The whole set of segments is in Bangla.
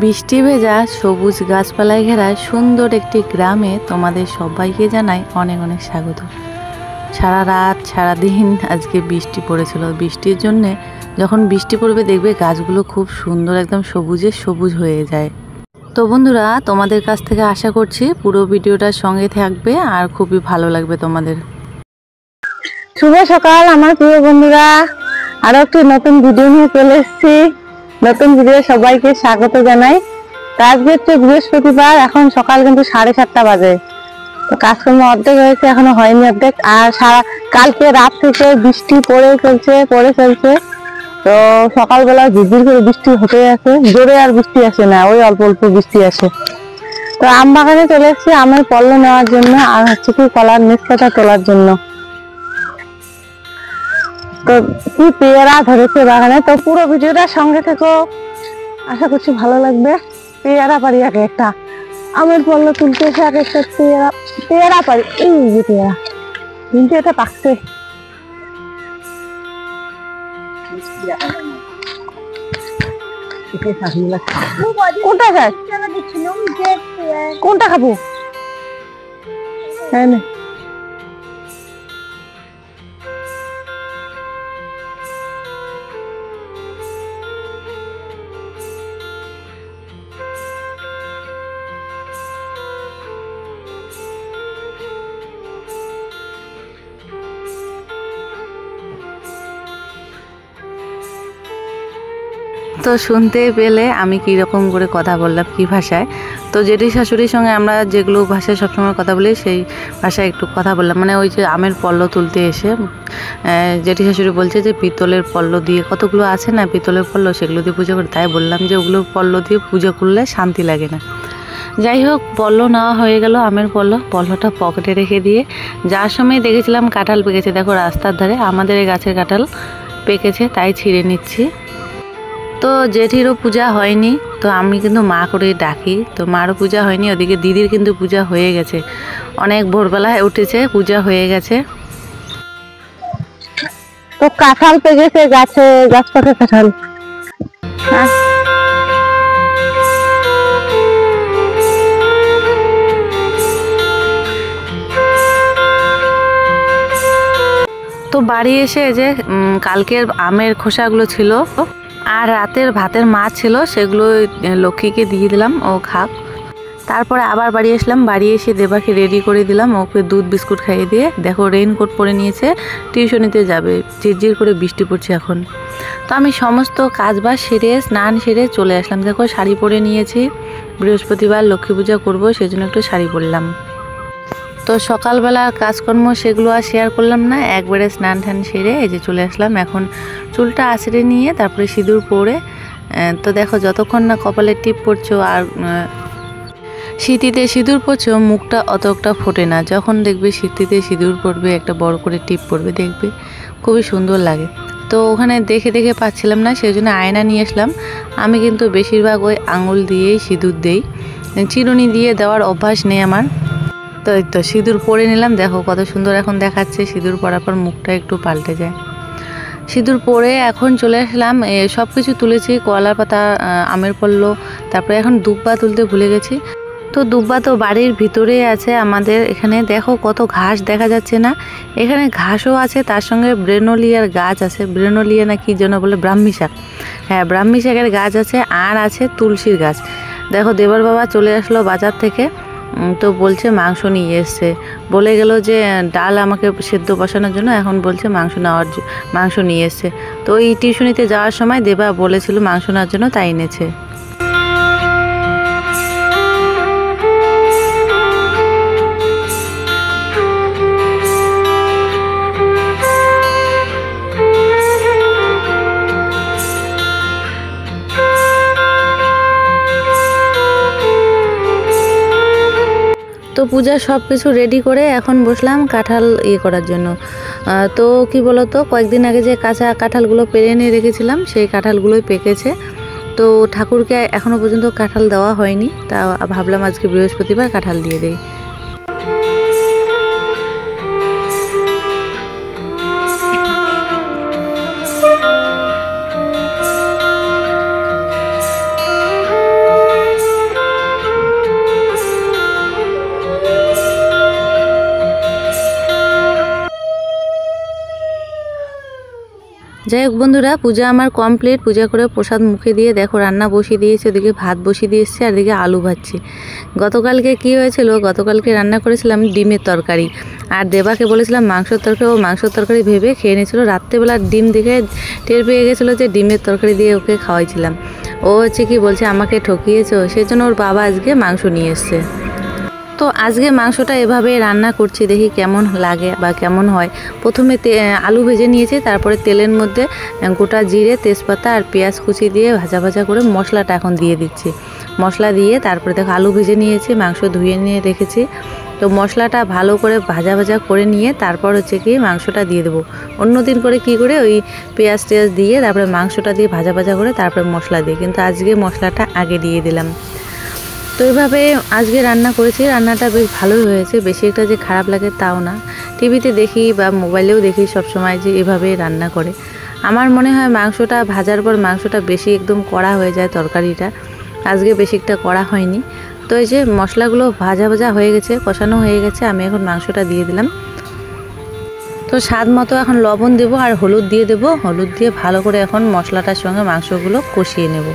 বৃষ্টি ভেজা সবুজ গাছপালায় ঘেরা সুন্দর একটি গ্রামে তোমাদের সবাইকে জানাই অনেক অনেক স্বাগত। সারা রাত সারাদিন আজকে বৃষ্টি পড়েছিল। বৃষ্টির জন্যে যখন বৃষ্টি পড়বে দেখবে গাছগুলো খুব সুন্দর একদম সবুজে সবুজ হয়ে যায়। তো বন্ধুরা, তোমাদের কাছ থেকে আশা করছি পুরো ভিডিওটার সঙ্গে থাকবে আর খুবই ভালো লাগবে তোমাদের। শুভ সকাল আমার প্রিয় বন্ধুরা, আরো একটি নতুন ভিডিও নিয়ে চলে এসেছি। নতুন ভিডিও সবাইকে স্বাগত জানাই। আজকে হচ্ছে বৃহস্পতিবার, এখন সকাল কিন্তু 7:30 বাজে। তো কাজকর্ম অর্ধেক হয়েছে, এখনো হয়নি অর্ধেক। আর কালকে রাত থেকে বৃষ্টি পড়ে চলছে। তো সকালবেলা ঝিরঝির করে বৃষ্টি হতে আছে, জোরে আর বৃষ্টি আসে না, ওই অল্প অল্প বৃষ্টি আসে। তো আম বাগানে চলে এসেছি আমের পল্ল নেওয়ার জন্য, আর হচ্ছে কি কলার নিচকাটা তোলার জন্য। তো কি পেয়ারা ধরেছে বাগানে, তো পুরো ভিডিওটা সঙ্গে থেকো, আশা করছি ভালো লাগবে। পেয়ারা পারি আগে একটা, আমের পল্ল তুলতে এসে আগে একটা পেয়ারা পারি। এই যে পেয়ারা কিন্তু এটা পাকছে। কোনটা খাই, কোনটা খাবো? হ্যাঁ না, তো শুনতে পেলে আমি কি রকম করে কথা বললাম, কি ভাষায়। তো জেঠি শাশুড়ির সঙ্গে আমরা যেগুলো ভাষায় সবসময় কথা বলি সেই ভাষায় একটু কথা বললাম। মানে ওই যে আমের পল্ল তুলতে এসে জেঠি শাশুড়ি বলছে যে পিতলের পল্ল দিয়ে কতগুলো আছে না, পিতলের পল্ল, সেগুলো দিয়ে পুজো করে। তাই বললাম যে ওগুলো পল্ল দিয়ে পুজো করলে শান্তি লাগে না। যাই হোক, পল্ল নেওয়া হয়ে গেল, আমের পল্লটা পকেটে রেখে দিয়ে যার সময় দেখেছিলাম কাঁঠাল পেকেছে। দেখো রাস্তার ধারে আমাদের এই গাছের কাঁঠাল পেকেছে, তাই ছিঁড়ে নিচ্ছি। তো জেঠিরও পূজা হয়নি, তো আমি কিন্তু মা করে ডাকি। তো মারও পূজা হয়নি, ওদিকে দিদির কিন্তু পূজা হয়ে গেছে। অনেক ভোরবেলায় উঠেছে, পূজা হয়ে গেছে। তো কাঁঠাল পেকেছে গাছে, গাছ পাকা কাঁঠাল। তো বাড়ি এসে যে কালকের আমের খোসাগুলো ছিল আর রাতের ভাতের মাছ ছিল, সেগুলো লক্ষ্মীকে দিয়ে দিলাম, ও খাক। তারপরে আবার বাড়ি আসলাম, বাড়ি এসে দেবাকে রেডি করে দিলাম, ওকে দুধ বিস্কুট খাইয়ে দিয়ে দেখো রেইনকোট পরে নিয়েছে, টিউশনিতে যাবে। ঝিরঝির করে বৃষ্টি পড়ছে এখন। তো আমি সমস্ত কাজবাজ সেরে স্নান সেরে চলে আসলাম। দেখো শাড়ি পরে নিয়েছি, বৃহস্পতিবার লক্ষ্মী পূজা করবো, সেজন্য একটু শাড়ি পরলাম। তো সকালবেলার কাজকর্ম সেগুলো আর শেয়ার করলাম না, একবারে স্নান টান সেরে এই যে চলে আসলাম। এখন চুলটা আঁচড়ে নিয়ে তারপরে সিঁদুর পরে, তো দেখো যতক্ষণ না কপালে টিপ পড়ছো আর সিঁথিতে সিঁদুর পরছো, মুখটা অতটা ফোটে না। যখন দেখবে সিঁথিতে সিঁদুর পড়বে, একটা বড় করে টিপ পড়বে, দেখবে খুবই সুন্দর লাগে। তো ওখানে দেখে দেখে পাচ্ছিলাম না, সেই জন্য আয়না নিয়ে আসলাম। আমি কিন্তু বেশিরভাগ ওই আঙুল দিয়েই সিঁদুর দেই, চিরুনি দিয়ে দেওয়ার অভ্যাস নেই আমার। তো এই তো সিঁদুর পরে নিলাম, দেখো কত সুন্দর এখন দেখাচ্ছে। সিঁদুর পরার পর মুখটা একটু পাল্টে যায়। সিঁদুর পরে এখন চলে আসলাম, সব কিছু তুলেছি, কলার পাতা, আমের পল্ল, তারপরে এখন দুব্বা তুলতে ভুলে গেছি। তো দুব্বা তো বাড়ির ভিতরেই আছে আমাদের এখানে। দেখো কত ঘাস দেখা যাচ্ছে না, এখানে ঘাসও আছে, তার সঙ্গে ব্রেনোলিয়ার গাছ আছে। ব্রেনোলিয়া না কি যেন বলে, ব্রাহ্মী শাক। হ্যাঁ, ব্রাহ্মী শাকের গাছ আছে, আর আছে তুলসীর গাছ। দেখো দেবার বাবা চলে আসলো বাজার থেকে, তো বলছে মাংস নিয়ে এসছে। বলে গেল যে ডাল আমাকে সেদ্ধ বসানোর জন্য, এখন বলছে মাংস নিয়ে এসছে। তো এই টিউশনিতে যাওয়ার সময় দেবা বলেছিল মাংস নেওয়ার জন্য, তাই এনেছে। তো পূজার সব কিছু রেডি করে এখন বসলাম কাঁঠাল করার জন্য। তো কি বলতো, কয়েকদিন আগে যে কাঁচা কাঁঠালগুলো পেরে এনে রেখেছিলাম, সেই কাঁঠালগুলোই পেকেছে। তো ঠাকুরকে এখনও পর্যন্ত কাঁঠাল দেওয়া হয়নি, তা ভাবলাম আজকে বৃহস্পতিবার কাঁঠাল দিয়ে দেই। যাই হোক বন্ধুরা, পূজা আমার কমপ্লিট। পূজা করে প্রসাদ মুখে দিয়ে দেখো রান্না বসিয়ে দিয়েছে, ওদিকে ভাত বসিয়ে দিয়ে এসছে আর এদিকে আলু ভাজছি। গতকালকে কি হয়েছিল, গতকালকে রান্না করেছিলাম ডিমের তরকারি, আর দেবাকে বলেছিলাম মাংসের তরকারি, ও মাংসের তরকারি ভেবে খেয়ে নিয়েছিল। রাত্রেবেলা ডিম দেখে টের পেয়ে গেছিলো যে ডিমের তরকারি দিয়ে ওকে খাওয়াইছিলাম। ও হচ্ছে কি বলছে আমাকে ঠকিয়েছো, সেজন্য ওর বাবা আজকে মাংস নিয়ে এসছে। তো আজকে মাংসটা এভাবে রান্না করছি, দেখি কেমন লাগে বা কেমন হয়। প্রথমে আলু ভেজে নিয়েছি, তারপরে তেলের মধ্যে গোটা জিরে, তেজপাতা আর পেঁয়াজ কুচি দিয়ে ভাজা ভাজা করে মশলাটা এখন দিয়ে দিচ্ছি। মশলা দিয়ে তারপরে দেখো আলু ভেজে নিয়েছি, মাংস ধুয়ে নিয়ে রেখেছি। তো মশলাটা ভালো করে ভাজা ভাজা করে নিয়ে তারপর হচ্ছে কি মাংসটা দিয়ে দেবো। অন্যদিন করে কি করে ওই পেঁয়াজ টেয়াজ দিয়ে তারপরে মাংসটা দিয়ে ভাজা ভাজা করে তারপরে মশলা দিই, কিন্তু আজকে মশলাটা আগে দিয়ে দিলাম। তো এইভাবে আজকে রান্না করেছি। রান্নাটা বেশ ভালোই হয়েছে, বেশি একটা যে খারাপ লাগে তাও না। টিভিতে দেখি বা মোবাইলেও দেখি সবসময় যে এভাবে রান্না করে। আমার মনে হয় মাংসটা ভাজার পর মাংসটা বেশি একদম কড়া হয়ে যায় তরকারিটা, আজকে বেশি একটা কড়া হয়নি। তো এই যে মশলাগুলো ভাজা ভাজা হয়ে গেছে, কষানো হয়ে গেছে, আমি এখন মাংসটা দিয়ে দিলাম। তো স্বাদ মতো এখন লবণ দেবো আর হলুদ দিয়ে দেবো। হলুদ দিয়ে ভালো করে এখন মশলাটার সঙ্গে মাংসগুলো কষিয়ে নেব।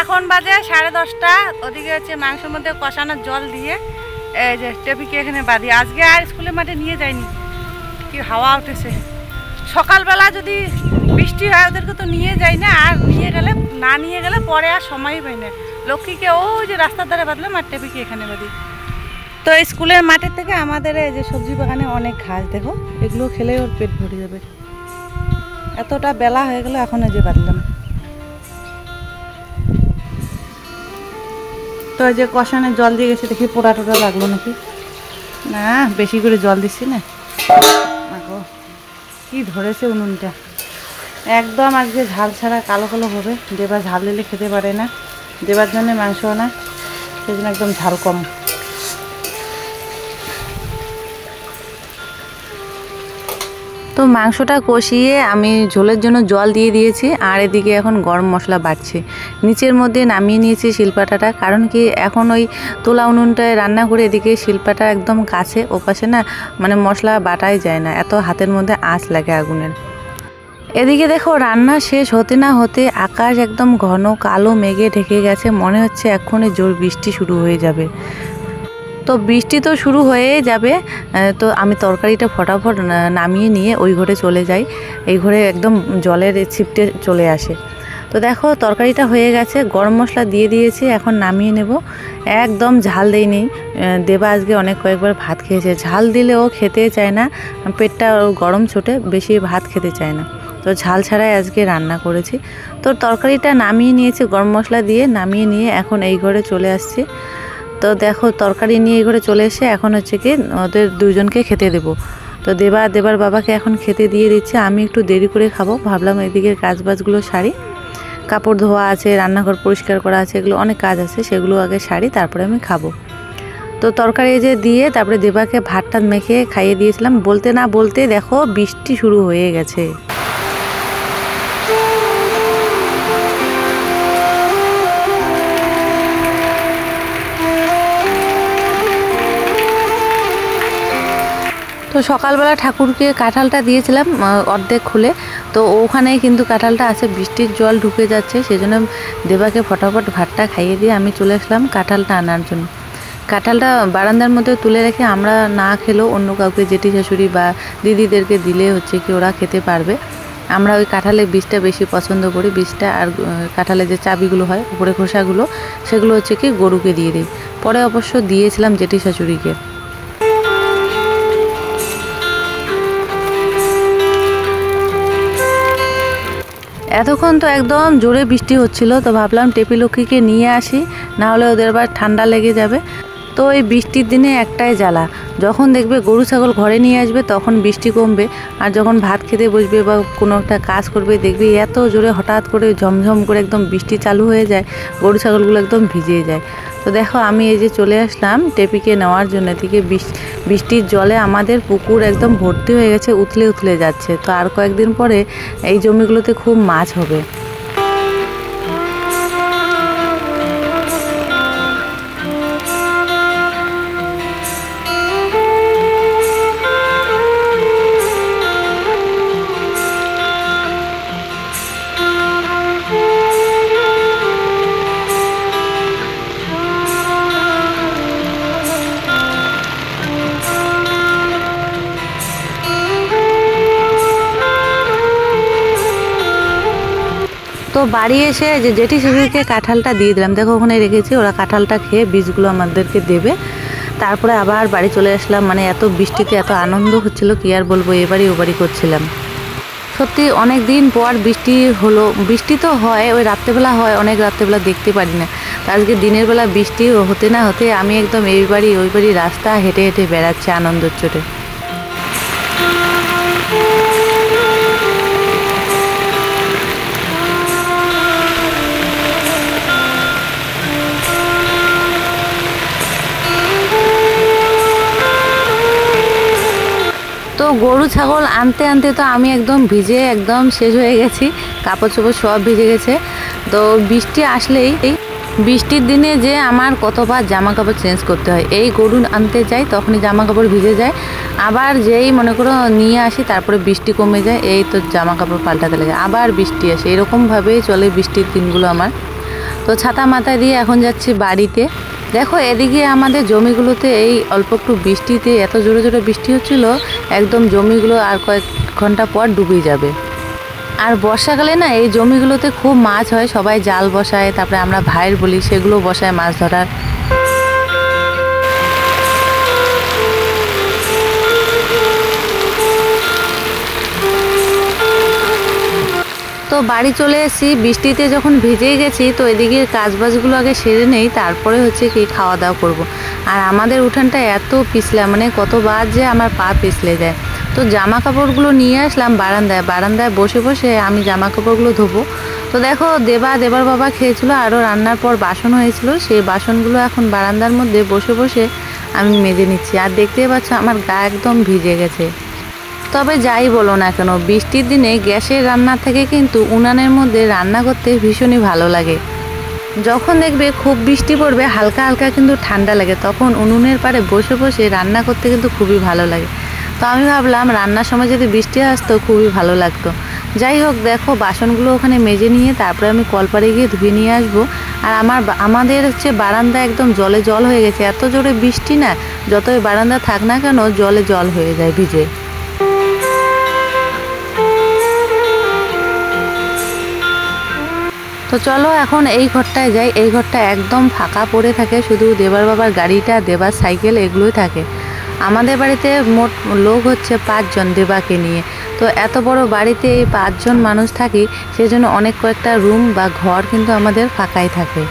এখন বাজে 10:30। ওদিকে হচ্ছে মাংসের মধ্যে কষানোর জল দিয়ে এই যে টেপিকে এখানে বাঁধি। আজকে আর স্কুলের মাঠে নিয়ে যায়নি, কি হাওয়া উঠেছে। সকালবেলা যদি বৃষ্টি হয় ওদেরকে তো নিয়ে যাই না, আর নিয়ে গেলে পরে আর সময়ই পাই না। লক্ষ্মীকে ওই যে রাস্তার ধারে বাঁধলাম আর টেপিকে এখানে বাঁধি। তো এই স্কুলের মাঠের থেকে আমাদের এই যে সবজি বাগানে অনেক ঘাস, দেখো এগুলো খেলে ওর পেট ভরে যাবে। এতটা বেলা হয়ে গেল, এখন এই যে বাঁধলাম। তো এই যে কষানে জল দিয়ে গেছে, দেখি পোড়া টোড়া লাগলো নাকি না, বেশি করে জল দিচ্ছি না। কি ধরেছে উনুনটা, একদম আজকে ঝাল ছাড়া কালো কালো হবে। দেবা ঝাল দিলে খেতে পারে না, দেবার জন্য মাংস আনা, সেই জন্য একদম ঝাল কম। তো মাংসটা কষিয়ে আমি ঝোলের জন্য জল দিয়ে দিয়েছি, আর এদিকে এখন গরম মশলা বাটছি। নিচের মধ্যে নামিয়ে নিয়েছি শিলপাটাটা, কারণ কি এখন ওই তোলা উনুনটায় রান্না করে এদিকে শিলপাটা একদম কাছে, ওপাশে না মানে মশলা বাটাই যায় না, এত হাতের মধ্যে আঁচ লাগে আগুনের। এদিকে দেখো রান্না শেষ হতে না হতে আকাশ একদম ঘন কালো মেঘে ঢেকে গেছে, মনে হচ্ছে এক্ষুনি জোর বৃষ্টি শুরু হয়ে যাবে। তো বৃষ্টি তো শুরু হয়ে যাবে, তো আমি তরকারিটা ফটাফট নামিয়ে নিয়ে ওই ঘরে চলে যাই। এই ঘরে একদম জলের ছিপটে চলে আসে। তো দেখো তরকারিটা হয়ে গেছে, গরম মশলা দিয়ে দিয়েছি, এখন নামিয়ে নেব। একদম ঝাল দেইনি, দেবা আজকে অনেক কয়েকবার ভাত খেয়েছে, ঝাল দিলে ও খেতে চায় না, পেটটা গরম ছোটে, বেশি ভাত খেতে চায় না। তো ঝাল ছাড়াই আজকে রান্না করেছি। তো তরকারিটা নামিয়ে নিয়েছি, গরম মশলা দিয়ে নামিয়ে নিয়ে এখন এই ঘরে চলে আসছি। তো দেখো তরকারি নিয়ে এই ঘরে চলে এসে এখন হচ্ছে কি ওদের দুজনকে খেতে দেবো। তো দেবার বাবাকে এখন খেতে দিয়ে দিচ্ছে, আমি একটু দেরি করে খাবো। ভাবলাম এদিকে কাজবাজগুলো সারি, কাপড় ধোয়া আছে, রান্নাঘর পরিষ্কার করা আছে, এগুলো অনেক কাজ আছে, সেগুলো আগে সারি, তারপরে আমি খাবো। তো তরকারি যে দিয়ে তারপরে দেবাকে ভাতটা মেখে খাইয়ে দিয়েছিলাম। বলতে না বলতে দেখো বৃষ্টি শুরু হয়ে গেছে। তো সকালবেলা ঠাকুরকে কাঁঠালটা দিয়েছিলাম অর্ধেক খুলে, তো ওখানেই কিন্তু কাঁঠালটা আছে, বৃষ্টির জল ঢুকে যাচ্ছে, সেজন্য দেবাকে ফটাফট ভাতটা খাইয়ে দিয়ে আমি চলে আসলাম কাঁঠালটা আনার জন্য। কাঁঠালটা বারান্দার মধ্যে তুলে রেখে আমরা না খেলেও অন্য কাউকে জেঠি শাশুড়ি বা দিদিদেরকে দিলে হচ্ছে কি ওরা খেতে পারবে। আমরা ওই কাঁঠালের বীজটা বেশি পছন্দ করি, বীজটা আর কাঁঠালের যে চাবিগুলো হয় উপরে খোসাগুলো, সেগুলো হচ্ছে কি গরুকে দিয়ে দিই। পরে অবশ্য দিয়েছিলাম জেঠি শাশুড়িকে। এতক্ষণ তো একদম জোরে বৃষ্টি হচ্ছিল, তো ভাবলাম টেপি লক্ষ্মীকে নিয়ে আসি, না হলে ওদের আবার ঠান্ডা লেগে যাবে। তো এই বৃষ্টির দিনে একটাই জ্বালা, যখন দেখবে গরু ছাগল ঘরে নিয়ে আসবে তখন বৃষ্টি কমবে, আর যখন ভাত খেতে বসবে বা কোনো একটা কাজ করবে দেখবে এত জোরে হঠাৎ করে ঝমঝম করে একদম বৃষ্টি চালু হয়ে যায়, গরু ছাগলগুলো একদম ভিজে যায়। তো দেখো আমি এই যে চলে আসলাম টেপিকে নেওয়ার জন্য। এদিকে বৃষ্টির জলে আমাদের পুকুর একদম ভর্তি হয়ে গেছে, উথলে উথলে যাচ্ছে। তো আর কয়েকদিন পরে এই জমিগুলোতে খুব মাছ হবে। তো বাড়ি এসে যে জেঠি শাশুড়িকে কাঁঠালটা দিয়ে দিলাম, দেখো ওখানে রেখেছি, ওরা কাঁঠালটা খেয়ে বীজগুলো আমাদেরকে দেবে। তারপরে আবার বাড়ি চলে আসলাম। মানে এত বৃষ্টিতে এত আনন্দ হচ্ছিল কি আর বলবো, এবারই ওবারই করছিলাম। সত্যি অনেক দিন পর বৃষ্টি হলো। বৃষ্টি তো হয়, ওই রাত্রেবেলা হয়, অনেক রাত্রেবেলা দেখতে পারি না। আজকে দিনের বেলা বৃষ্টি হতে না হতে আমি একদম এই বাড়ি ওই বাড়ি রাস্তা হেঁটে হেঁটে বেড়াচ্ছি আনন্দর চোটে। তো গরু ছাগল আনতে আনতে তো আমি একদম ভিজে একদম শেষ হয়ে গেছি, কাপড় চোপড় সব ভিজে গেছে। তো বৃষ্টি আসলেই এই বৃষ্টির দিনে যে আমার কতবার জামা কাপড় চেঞ্জ করতে হয়। এই গরু আনতে যাই তখনই জামা কাপড় ভিজে যায়, আবার যেই মনে করো নিয়ে আসি তারপরে বৃষ্টি কমে যায়, এই তো জামা কাপড় পাল্টাতে লাগে, আবার বৃষ্টি আসে। এরকমভাবেই চলে বৃষ্টির দিনগুলো আমার। তো ছাতা মাথায় দিয়ে এখন যাচ্ছি বাড়িতে। দেখো এদিকে আমাদের জমিগুলোতে এই অল্প একটু বৃষ্টিতে এত জোরে জোরে বৃষ্টি হচ্ছিল, একদম জমিগুলো আর কয়েক ঘন্টা পর ডুবে যাবে। আর বর্ষাকালে না এই জমিগুলোতে খুব মাছ হয়, সবাই জাল বসায়, তারপরে আমরা ভাইয়ের বলি সেগুলো বসায় মাছ ধরার। তো বাড়ি চলে এসেছি, বৃষ্টিতে যখন ভিজেই গেছি, তো এদিকে কাজবাজগুলো আগে সেরে নেই, তারপরে হচ্ছে কি খাওয়া দাওয়া করব। আর আমাদের উঠানটা এত পিছলা, মানে কতবার যে আমার পা পিছলে যায়। তো জামা কাপড়গুলো নিয়ে আসলাম বারান্দায় বসে বসে আমি জামা কাপড়গুলো ধোবো। তো দেখো দেবার বাবা খেয়েছিল, আরও রান্নার পর বাসন হয়েছিল, সেই বাসনগুলো এখন বারান্দার মধ্যে বসে বসে আমি মেজে নিচ্ছি। আর দেখতেই পাচ্ছ আমার গা একদম ভিজে গেছে। তবে যাই বলো না কেন, বৃষ্টির দিনে গ্যাসের রান্না থেকে কিন্তু উনানের মধ্যে রান্না করতে ভীষণই ভালো লাগে। যখন দেখবে খুব বৃষ্টি পড়বে হালকা হালকা কিন্তু ঠান্ডা লাগে, তখন উনুনের পাড়ে বসে বসে রান্না করতে কিন্তু খুবই ভালো লাগে। তো আমি ভাবলাম রান্নার সময় যদি বৃষ্টি আসতো খুবই ভালো লাগতো। যাই হোক, দেখো বাসনগুলো ওখানে মেজে নিয়ে তারপরে আমি কলপাড়ে গিয়ে ধুয়ে নিয়ে আসবো। আর আমাদের হচ্ছে বারান্দা একদম জলে জল হয়ে গেছে, এত জোরে বৃষ্টি না, যতই বারান্দা থাক না কেন জলে জল হয়ে যায় ভিজে। তো চলো এখন এই ঘরটায় যাই। এই ঘরটা একদম ফাঁকা পড়ে থাকে, শুধু দেবার বাবার গাড়িটা, দেবার সাইকেল এগুলোই থাকে। আমাদের বাড়িতে মোট লোক হচ্ছে 5 জন দেবাকে নিয়ে। তো এত বড় বাড়িতে এই 5 জন মানুষ থাকি, সেজন্য অনেক কয়েকটা রুম বা ঘর কিন্তু আমাদের ফাঁকাই থাকে।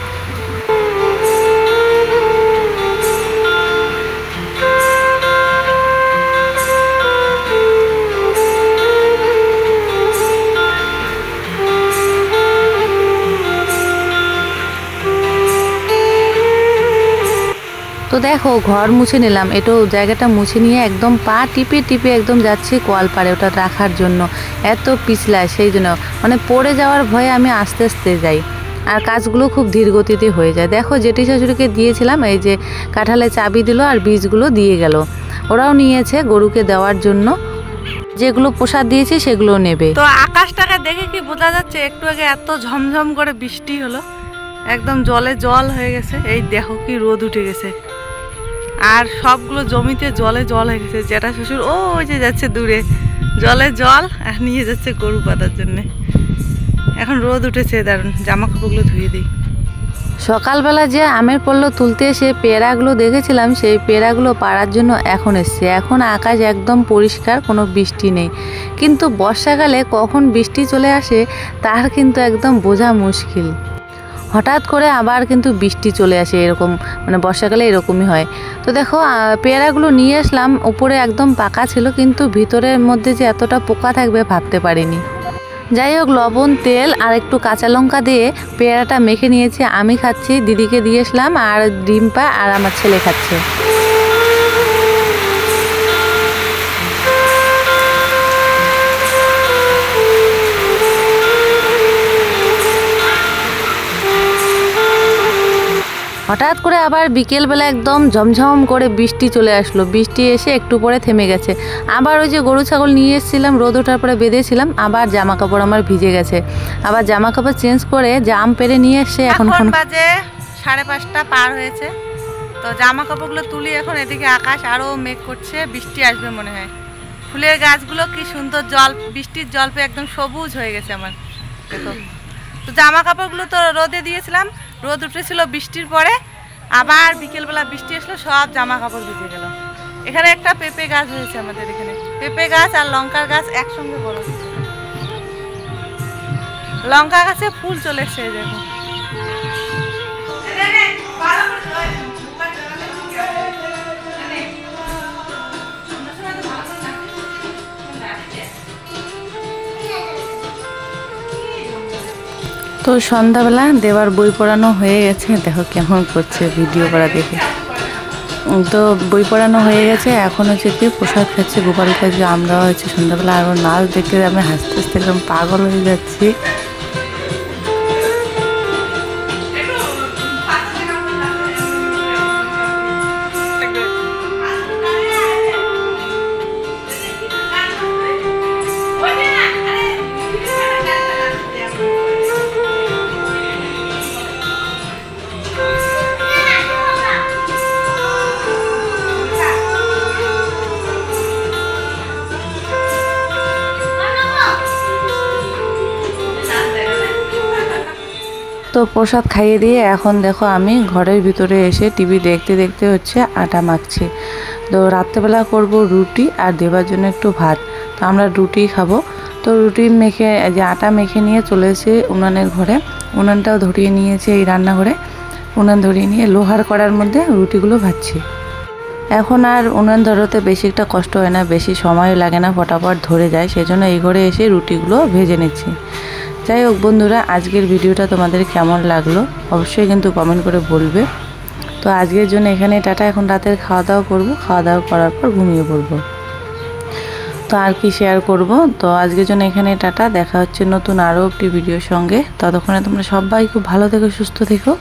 তো দেখো ঘর মুছে নিলাম, এটাও জায়গাটা মুছে নিয়ে একদম পা টিপে টিপে একদম যাচ্ছি কোয়াল পাড়ে ওটা রাখার জন্য। এত পিছলায়, সেই জন্য মানে পড়ে যাওয়ার ভয়ে আমি আস্তে আস্তে যাই, আর কাজগুলো খুব ধীর গতিতে হয়ে যায়। দেখো জেঠি শাশুড়িকে দিয়েছিলাম, এই যে কাঁঠালে চাবি দিল আর বীজগুলো দিয়ে গেল, ওরাও নিয়েছে গরুকে দেওয়ার জন্য, যেগুলো প্রসাদ দিয়েছে সেগুলো নেবে। তো আকাশটাকে দেখে কি বোঝা যাচ্ছে, একটু আগে এত ঝমঝম করে বৃষ্টি হলো, একদম জলে জল হয়ে গেছে। এই দেখো কি রোদ উঠে গেছে, আর সবগুলো জমিতে জলে জল হয়ে গেছে। জেঠা শ্বশুর ওই যে যাচ্ছে দূরে, জলে জল আর নিয়ে যাচ্ছে গরু বাঁধার জন্যে। এখন রোদ উঠেছে, দারুণ, জামা কাপড়গুলো ধুয়ে দিই। সকালবেলা যে আমের পল্ল তুলতে এসে পেয়ারাগুলো দেখেছিলাম, সেই পেয়ারাগুলো পাড়ার জন্য এখন এসছে। এখন আকাশ একদম পরিষ্কার, কোনো বৃষ্টি নেই, কিন্তু বর্ষাকালে কখন বৃষ্টি চলে আসে তার কিন্তু একদম বোঝা মুশকিল। হঠাৎ করে আবার কিন্তু বৃষ্টি চলে আসে, এরকম মানে বর্ষাকালে এরকমই হয়। তো দেখো পেয়ারাগুলো নিয়ে আসলাম, উপরে একদম পাকা ছিল, কিন্তু ভিতরের মধ্যে যে এতটা পোকা থাকবে ভাবতে পারিনি। যাই হোক, লবণ, তেল আর একটু কাঁচা লঙ্কা দিয়ে পেয়ারাটা মেখে নিয়েছি। আমি খাচ্ছি, দিদিকে দিয়েছিলাম, আর ডিম্পা আর আমার ছেলে খাচ্ছে। হঠাৎ করে আবার বিকেলবেলা একদম ঝমঝম করে বৃষ্টি চলে আসলো। বৃষ্টি এসে একটু পরে থেমে গেছে। আবার ওই যে গরু ছাগল নিয়ে এসেছিলাম, রোদ ওঠার পরে বেঁধেছিলাম, আবার জামা কাপড় আমার ভিজে গেছে। আবার জামা কাপড় চেঞ্জ করে জাম পেরে নিয়ে এসে এখন বাজে 5:30 পার হয়েছে। তো জামা কাপড়গুলো তুলি এখন। এদিকে আকাশ আরও মেঘ করছে, বৃষ্টি আসবে মনে হয়। ফুলের গাছগুলো কি সুন্দর, জল বৃষ্টির জল পেয়ে একদম সবুজ হয়ে গেছে আমার। দেখো, তো জামা কাপড়গুলো তো রোদে দিয়েছিলাম, রোদ উঠেছিল বৃষ্টির পরে, আবার বিকেলবেলা বৃষ্টি আসলো, সব জামা কাপড় ভিজে গেল। এখানে একটা পেঁপে গাছ হয়েছে আমাদের এখানে, পেঁপে গাছ আর লঙ্কার গাছ একসঙ্গে বড় হয়েছে। লঙ্কা গাছে ফুল চলে এসছে, দেখো। তো সন্ধ্যাবেলা দেবার বই পড়ানো হয়ে গেছে। দেখো কেমন করছে ভিডিও করা দেখে। তো বই পড়ানো হয়ে গেছে, এখন হচ্ছে কি প্রসাদ খাচ্ছে গোপালকে। আজকে আমরা হচ্ছে সন্ধ্যাবেলা, আর নাচ দেখে আমি হাসতে হাসতে একদম পাগল হয়ে যাচ্ছি। তো প্রসাদ খাইয়ে দিয়ে এখন দেখো আমি ঘরের ভিতরে এসে টিভি দেখতে দেখতে হচ্ছে আটা মাখছি। তো রাত্রেবেলা করব রুটি আর দেবার জন্য একটু ভাত। তো আমরা রুটি খাবো। তো রুটি মেখে যে আটা মেখে নিয়ে চলে এসে উনানের ঘরে, উনানটাও ধরিয়ে নিয়েছে এই রান্নাঘরে। উনান ধরিয়ে নিয়ে লোহার কড়ার মধ্যে রুটিগুলো ভাজছি। এখন আর উনান ধরাতে বেশি একটা কষ্ট হয় না, বেশি সময় লাগে না, ফটাফট ধরে যায়। সেজন্য এই ঘরে এসে রুটিগুলো ভেজে নিচ্ছি। যাই হোক বন্ধুরা, আজকের ভিডিওটা তোমাদের কেমন লাগলো অবশ্যই কিন্তু কমেন্ট করে বলবে। তো আজকের জন্য এখানে টাটা। এখন রাতের খাওয়া দাওয়া করবো, খাওয়া দাওয়া করার পর ঘুমিয়ে পড়বো। তো আর কি শেয়ার করব। তো আজকের জন্য এখানে টাটা। দেখা হচ্ছে নতুন আরও একটি ভিডিওর সঙ্গে। ততক্ষণে তোমরা সবাই খুব ভালো থেকো, সুস্থ থেকো।